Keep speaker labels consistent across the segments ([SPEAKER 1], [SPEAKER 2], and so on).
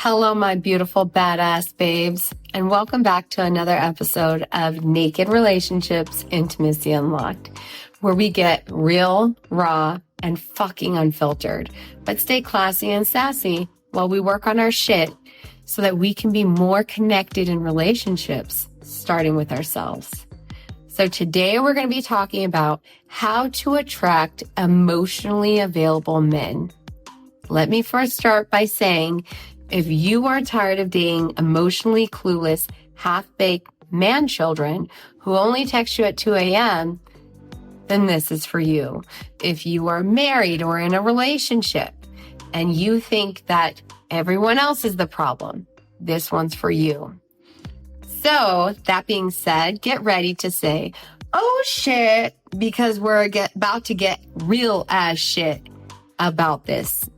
[SPEAKER 1] Hello, my beautiful badass babes, and welcome back to another episode of Naked Relationships Intimacy Unlocked, where we get real, raw, and fucking unfiltered, but stay classy and sassy while we work on our shit so that we can be more connected in relationships, starting with ourselves. So today we're going to be talking about how to attract emotionally available men. Let me first start by saying, if you are tired of dating emotionally clueless, half-baked man children who only text you at 2 a.m., then this is for you. If you are married or in a relationship and you think that everyone else is the problem, this one's for you. So that being said, get ready to say, oh shit, because we're about to get real ass shit about this.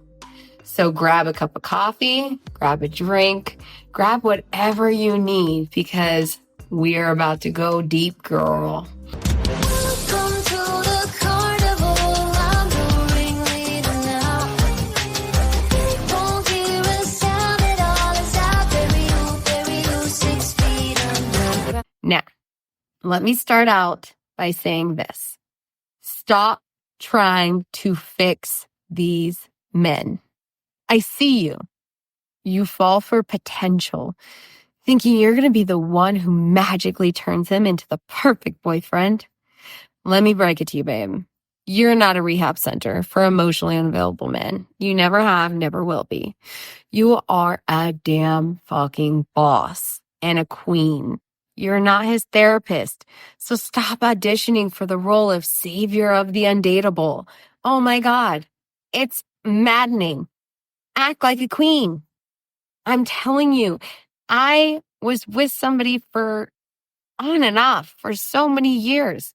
[SPEAKER 1] So grab a cup of coffee, grab a drink, grab whatever you need because we're about to go deep, girl.
[SPEAKER 2] Welcome to the carnival. I'm the ringleader now. Won't hear a sound at all as I bury you 6 feet under.
[SPEAKER 1] Now, let me start out by saying this. Stop trying to fix these men. I see you. You fall for potential, thinking you're going to be the one who magically turns him into the perfect boyfriend. Let me break it to you, babe. You're not a rehab center for emotionally unavailable men. You never have, never will be. You are a damn fucking boss and a queen. You're not his therapist. So stop auditioning for the role of savior of the undateable. Oh my God. It's maddening. Act like a queen. I'm telling you, I was with somebody for on and off for so many years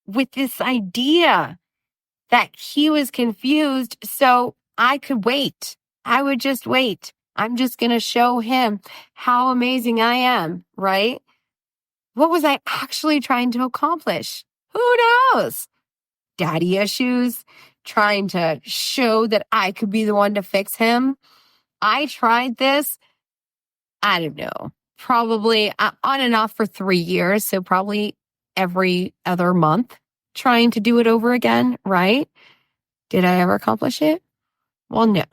[SPEAKER 1] with this idea that he was confused, so I could wait. I would just wait. I'm just going to show him how amazing I am, right? What was I actually trying to accomplish? Who knows? Daddy issues, trying to show that I could be the one to fix him. I tried this, I don't know, probably on and off for 3 years. So probably every other month trying to do it over again, right? Did I ever accomplish it? Well, no,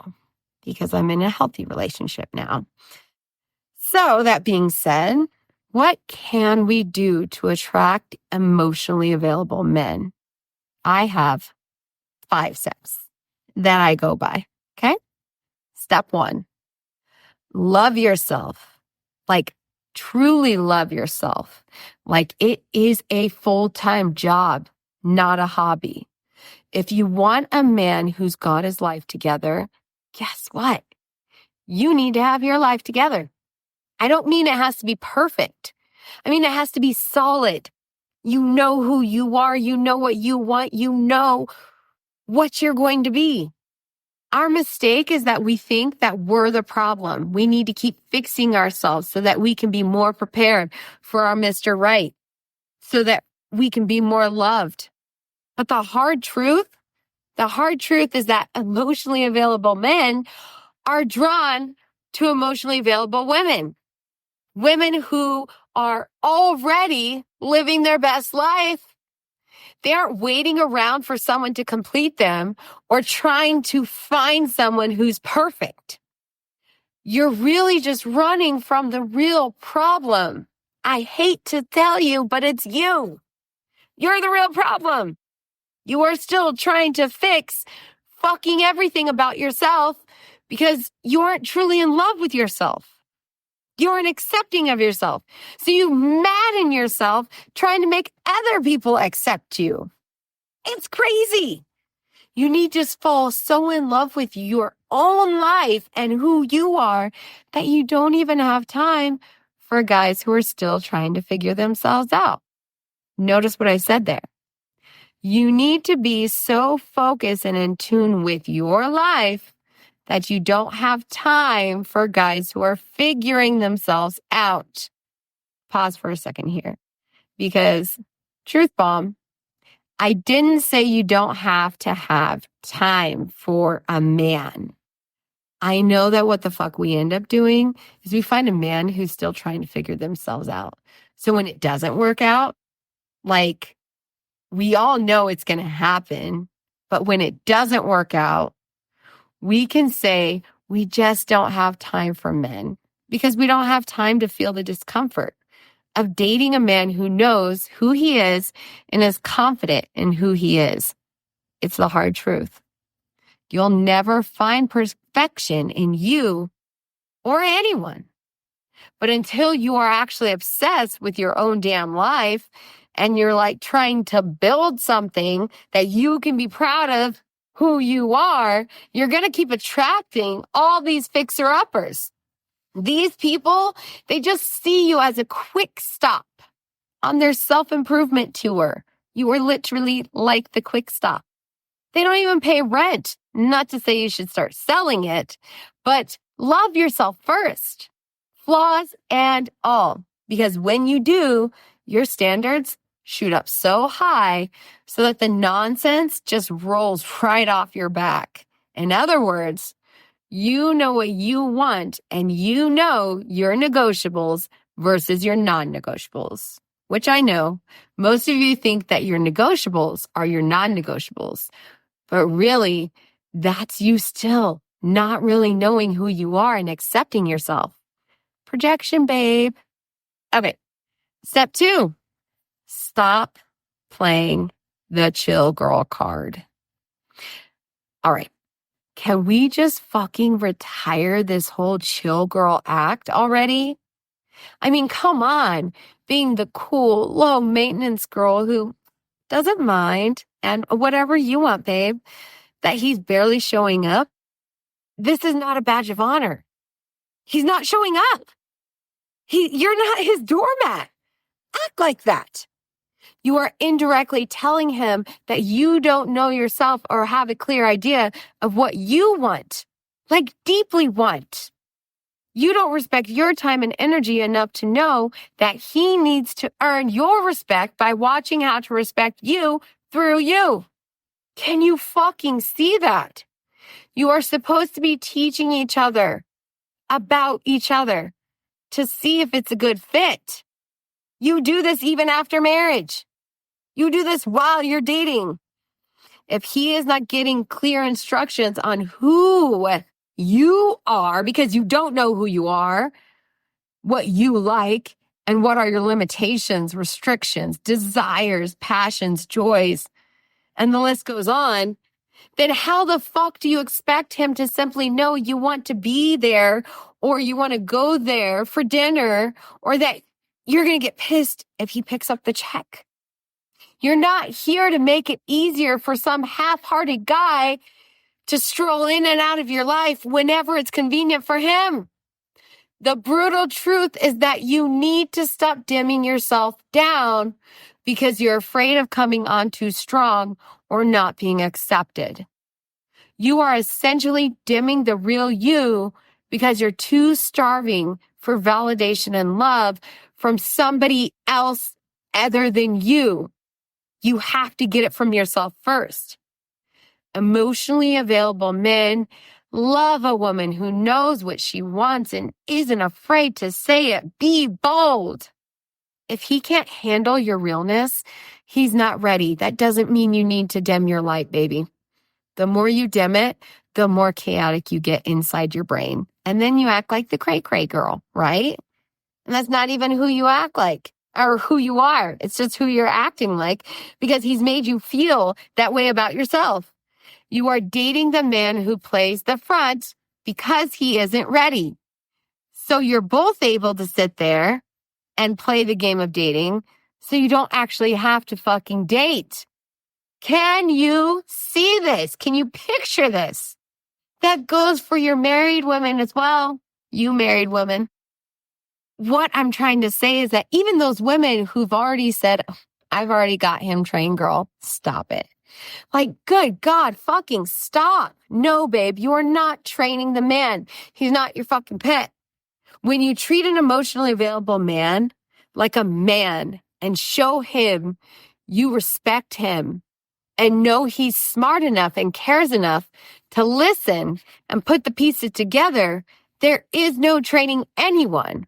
[SPEAKER 1] because I'm in a healthy relationship now. So that being said, what can we do to attract emotionally available men? I have 5 steps that I go by, okay? Step 1, love yourself. Like, truly love yourself. Like, it is a full-time job, not a hobby. If you want a man who's got his life together, guess what? You need to have your life together. I don't mean it has to be perfect. I mean, it has to be solid. You know who you are. You know what you want. You know what you're going to be. Our mistake is that we think that we're the problem. We need to keep fixing ourselves so that we can be more prepared for our Mr. Right, so that we can be more loved. But the hard truth is that emotionally available men are drawn to emotionally available women. Women who are already living their best life. They aren't waiting around for someone to complete them or trying to find someone who's perfect. You're really just running from the real problem. I hate to tell you, but it's you. You're the real problem. You are still trying to fix fucking everything about yourself because you aren't truly in love with yourself. You aren't accepting of yourself. So you madden yourself trying to make other people accept you. It's crazy. You need to just fall so in love with your own life and who you are that you don't even have time for guys who are still trying to figure themselves out. Notice what I said there. You need to be so focused and in tune with your life that you don't have time for guys who are figuring themselves out. Pause for a second here, because truth bomb, I didn't say you don't have to have time for a man. I know that what the fuck we end up doing is we find a man who's still trying to figure themselves out. So when it doesn't work out, like, we all know it's going to happen, but when it doesn't work out, we can say we just don't have time for men because we don't have time to feel the discomfort of dating a man who knows who he is and is confident in who he is. It's the hard truth. You'll never find perfection in you or anyone. But until you are actually obsessed with your own damn life and you're like trying to build something that you can be proud of who you are, you're going to keep attracting all these fixer-uppers. These people, they just see you as a quick stop on their self-improvement tour. You are literally like the quick stop. They don't even pay rent. Not to say you should start selling it, but love yourself first. Flaws and all. Because when you do, your standards shoot up so high so that the nonsense just rolls right off your back. In other words, you know what you want and you know your negotiables versus your non-negotiables, which I know most of you think that your negotiables are your non-negotiables, but really that's you still not really knowing who you are and accepting yourself. Projection, babe. Okay. Step 2, stop playing the chill girl card. All right. Can we just fucking retire this whole chill girl act already? I mean, come on, being the cool, low maintenance girl who doesn't mind and whatever you want, babe, that he's barely showing up. This is not a badge of honor. He's not showing up. You're not his doormat. Act like that. You are indirectly telling him that you don't know yourself or have a clear idea of what you want, like deeply want. You don't respect your time and energy enough to know that he needs to earn your respect by watching how to respect you through you. Can you fucking see that? You are supposed to be teaching each other about each other to see if it's a good fit. You do this even after marriage. You do this while you're dating. If he is not getting clear instructions on who you are, because you don't know who you are, what you like, and what are your limitations, restrictions, desires, passions, joys, and the list goes on, then how the fuck do you expect him to simply know you want to be there or you want to go there for dinner or that you're going to get pissed if he picks up the check? You're not here to make it easier for some half-hearted guy to stroll in and out of your life whenever it's convenient for him. The brutal truth is that you need to stop dimming yourself down because you're afraid of coming on too strong or not being accepted. You are essentially dimming the real you because you're too starving for validation and love from somebody else other than you. You have to get it from yourself first. Emotionally available men love a woman who knows what she wants and isn't afraid to say it. Be bold. If he can't handle your realness, he's not ready. That doesn't mean you need to dim your light, baby. The more you dim it, the more chaotic you get inside your brain. And then you act like the cray-cray girl, right? And that's not even who you act like or who you are. It's just who you're acting like because he's made you feel that way about yourself. You are dating the man who plays the front because he isn't ready. So you're both able to sit there and play the game of dating so you don't actually have to fucking date. Can you see this? Can you picture this? That goes for your married women as well. You married women. What I'm trying to say is that even those women who've already said, I've already got him trained, girl, stop it. Like, good God, fucking stop. No, babe, you are not training the man. He's not your fucking pet. When you treat an emotionally available man like a man and show him you respect him and know he's smart enough and cares enough to listen and put the pieces together, there is no training anyone.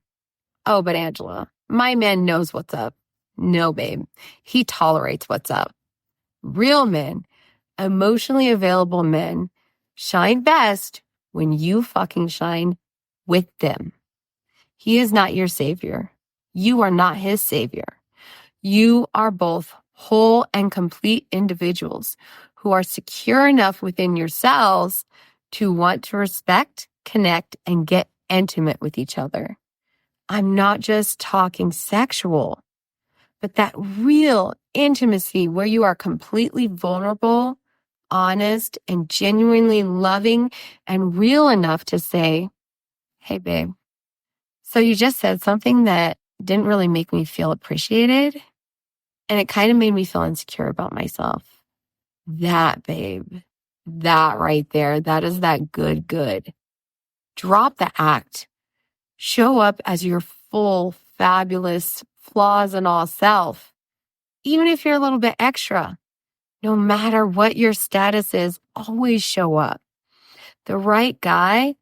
[SPEAKER 1] Oh, but Angela, my man knows what's up. No, babe. He tolerates what's up. Real men, emotionally available men, shine best when you fucking shine with them. He is not your savior. You are not his savior. You are both whole and complete individuals who are secure enough within yourselves to want to respect, connect, and get intimate with each other. I'm not just talking sexual, but that real intimacy where you are completely vulnerable, honest, and genuinely loving and real enough to say, hey, babe, so you just said something that didn't really make me feel appreciated, and it kind of made me feel insecure about myself. That, babe, that right there, that is that good. Drop the act. Show up as your full, fabulous, flaws and all self. Even if you're a little bit extra, no matter what your status is, always show up. The right guy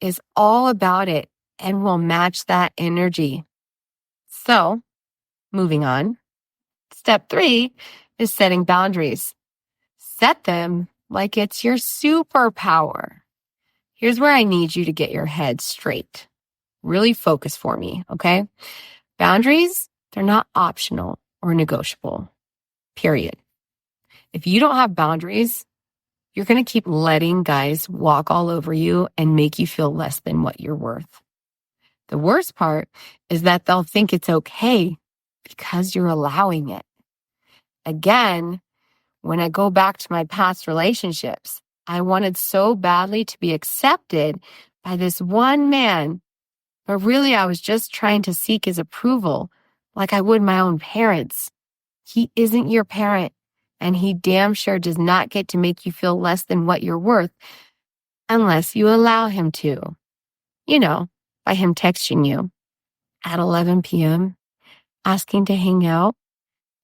[SPEAKER 1] is all about it and will match that energy. So, moving on. Step 3 is setting boundaries. Set them like it's your superpower. Here's where I need you to get your head straight. Really focus for me, okay? Boundaries, they're not optional or negotiable, period. If you don't have boundaries, you're going to keep letting guys walk all over you and make you feel less than what you're worth. The worst part is that they'll think it's okay because you're allowing it. Again, when I go back to my past relationships, I wanted so badly to be accepted by this one man, but really I was just trying to seek his approval like I would my own parents. He isn't your parent, and he damn sure does not get to make you feel less than what you're worth unless you allow him to. You know, by him texting you at 11 p.m., asking to hang out.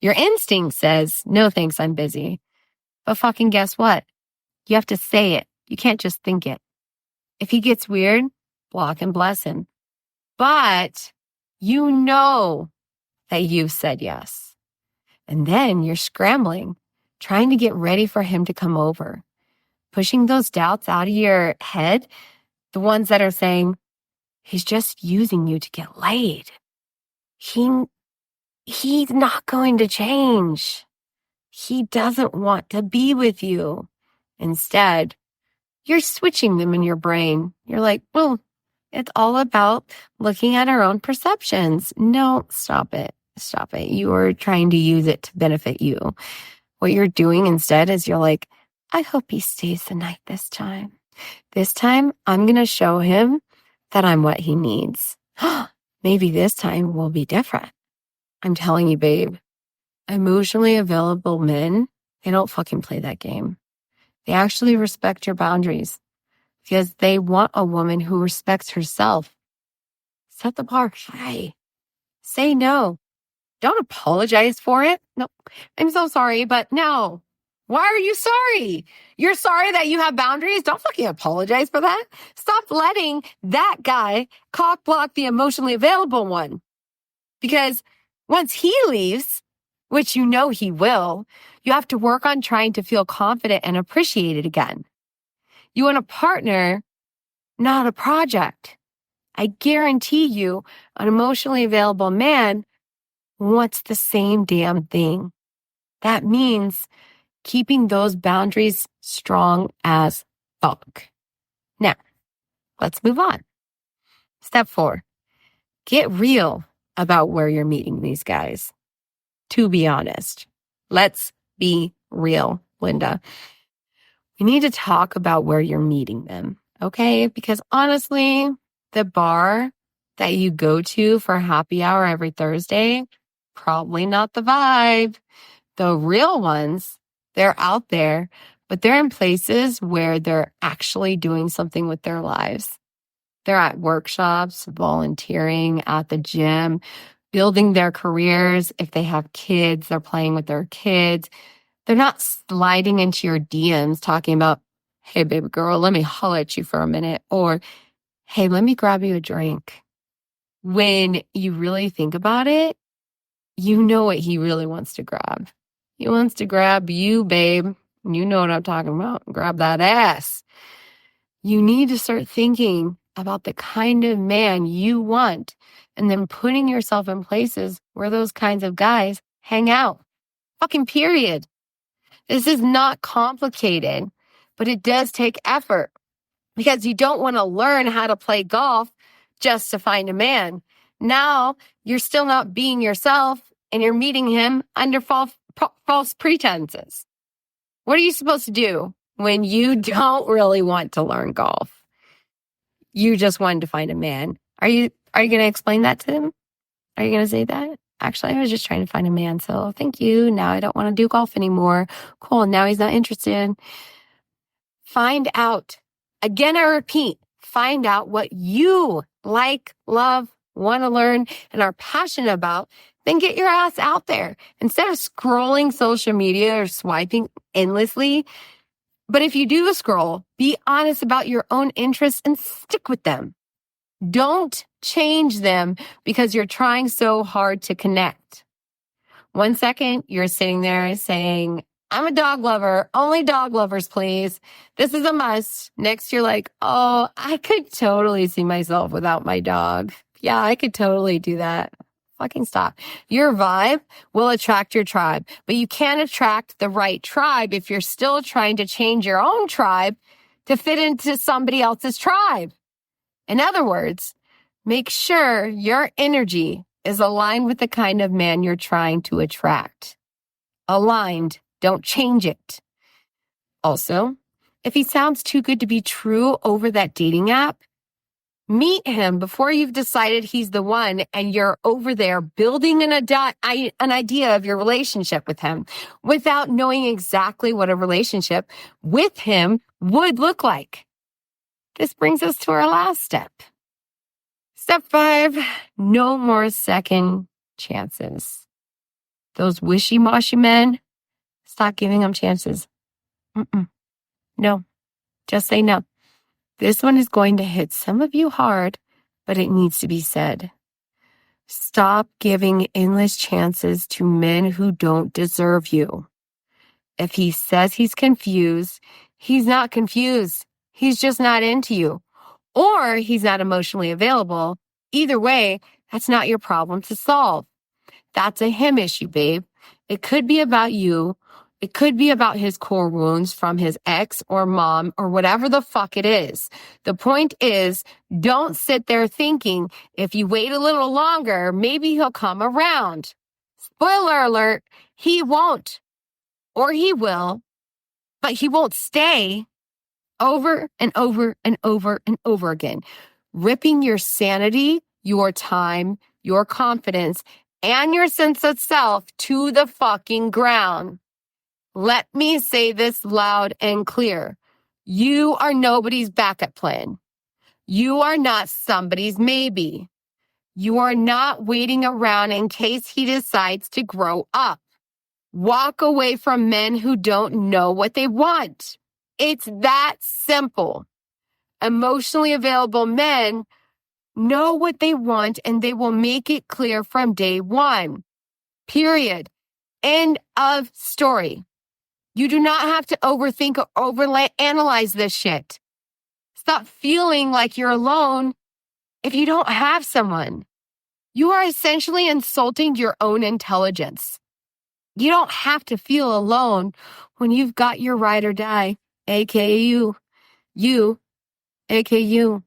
[SPEAKER 1] Your instinct says, no thanks, I'm busy. But fucking guess what? You have to say it. You can't just think it. If he gets weird, block and bless him. But you know that you've said yes. And then you're scrambling, trying to get ready for him to come over, pushing those doubts out of your head, the ones that are saying, he's just using you to get laid. He's not going to change. He doesn't want to be with you. Instead, you're switching them in your brain. You're like, well, it's all about looking at our own perceptions. No, stop it. Stop it. You are trying to use it to benefit you. What you're doing instead is you're like, I hope he stays the night this time. This time, I'm going to show him that I'm what he needs. Maybe this time will be different. I'm telling you, babe, emotionally available men, they don't fucking play that game. They actually respect your boundaries because they want a woman who respects herself. Set the bar high. Say no. Don't apologize for it. No, I'm so sorry, but no. Why are you sorry? You're sorry that you have boundaries? Don't fucking apologize for that. Stop letting that guy cock block the emotionally available one. Because once he leaves, which you know he will, you have to work on trying to feel confident and appreciated again. You want a partner, not a project. I guarantee you, an emotionally available man wants the same damn thing. That means keeping those boundaries strong as fuck. Now, let's move on. Step 4, get real about where you're meeting these guys. To be honest, let's be real, Linda. We need to talk about where you're meeting them, okay? Because honestly, the bar that you go to for happy hour every Thursday, probably not the vibe. The real ones, they're out there, but they're in places where they're actually doing something with their lives. They're at workshops, volunteering, at the gym, building their careers. If they have kids, they're playing with their kids. They're not sliding into your DMs talking about, hey, baby girl, let me holler at you for a minute. Or, hey, let me grab you a drink. When you really think about it, you know what he really wants to grab. He wants to grab you, babe. You know what I'm talking about. Grab that ass. You need to start thinking about the kind of man you want and then putting yourself in places where those kinds of guys hang out. Fucking period. This is not complicated, but it does take effort because you don't want to learn how to play golf just to find a man. Now you're still not being yourself and you're meeting him under false pretenses. What are you supposed to do when you don't really want to learn golf? You just wanted to find a man. Are you going to explain that to him? Are you going to say that? Actually, I was just trying to find a man, so thank you. Now I don't want to do golf anymore. Cool. Now he's not interested. Find out. Again, I repeat, find out what you like, love, want to learn, and are passionate about. Then get your ass out there. Instead of scrolling social media or swiping endlessly. But if you do scroll, be honest about your own interests and stick with them. Don't change them because you're trying so hard to connect. 1 second, you're sitting there saying, I'm a dog lover. Only dog lovers, please. This is a must. Next, you're like, oh, I could totally see myself without my dog. Yeah, I could totally do that. Fucking stop. Your vibe will attract your tribe, but you can't attract the right tribe if you're still trying to change your own tribe to fit into somebody else's tribe. In other words, make sure your energy is aligned with the kind of man you're trying to attract. Aligned. Don't change it. Also, if he sounds too good to be true over that dating app, meet him before you've decided he's the one and you're over there building an idea of your relationship with him without knowing exactly what a relationship with him would look like. This brings us to our last step. Step 5, no more second chances. Those wishy-washy men, stop giving them chances. No, just say no. This one is going to hit some of you hard, but it needs to be said. Stop giving endless chances to men who don't deserve you. If he says he's confused, he's not confused. He's just not into you. Or he's not emotionally available. Either way, that's not your problem to solve. That's a him issue, babe. It could be about you. It could be about his core wounds from his ex or mom or whatever the fuck it is. The point is, don't sit there thinking if you wait a little longer, maybe he'll come around. Spoiler alert, he won't. Or he will, but he won't stay over and over and over and over again, ripping your sanity, your time, your confidence, and your sense of self to the fucking ground. Let me say this loud and clear. You are nobody's backup plan. You are not somebody's maybe. You are not waiting around in case he decides to grow up. Walk away from men who don't know what they want. It's that simple. Emotionally available men know what they want and they will make it clear from day one. Period. End of story. You do not have to overthink or overanalyze this shit. Stop feeling like you're alone if you don't have someone. You are essentially insulting your own intelligence. You don't have to feel alone when you've got your ride or die, aka you. You, aka you.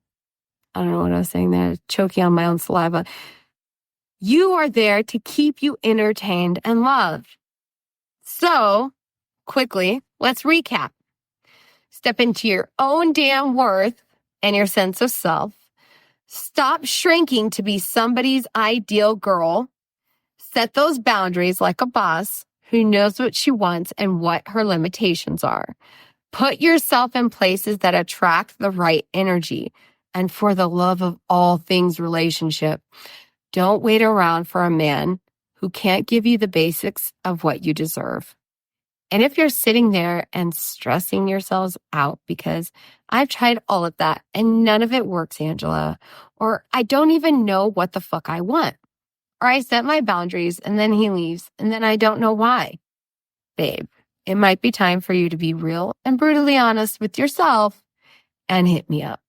[SPEAKER 1] I don't know what I was saying there, choking on my own saliva. You are there to keep you entertained and loved. So, quickly, let's recap. Step into your own damn worth and your sense of self. Stop shrinking to be somebody's ideal girl. Set those boundaries like a boss who knows what she wants and what her limitations are. Put yourself in places that attract the right energy. And for the love of all things relationship, don't wait around for a man who can't give you the basics of what you deserve. And if you're sitting there and stressing yourselves out because I've tried all of that and none of it works, Angela, or I don't even know what the fuck I want, or I set my boundaries and then he leaves and then I don't know why. Babe, it might be time for you to be real and brutally honest with yourself and hit me up.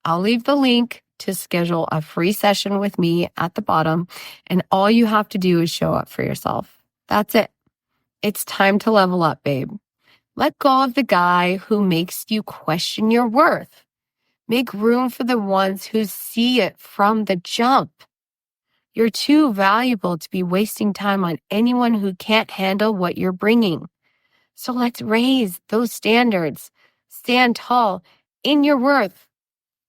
[SPEAKER 1] I'll leave the link to schedule a free session with me at the bottom, and all you have to do is show up for yourself. That's it. It's time to level up, babe. Let go of the guy who makes you question your worth. Make room for the ones who see it from the jump. You're too valuable to be wasting time on anyone who can't handle what you're bringing. So let's raise those standards. Stand tall in your worth.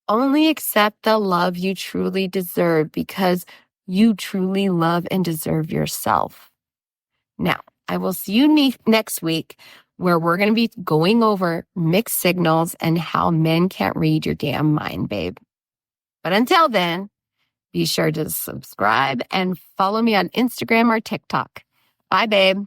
[SPEAKER 1] Only accept the love you truly deserve because you truly love and deserve yourself. Now, I will see you next week where we're going to be going over mixed signals and how men can't read your damn mind, babe. But until then, be sure to subscribe and follow me on Instagram or TikTok. Bye, babe.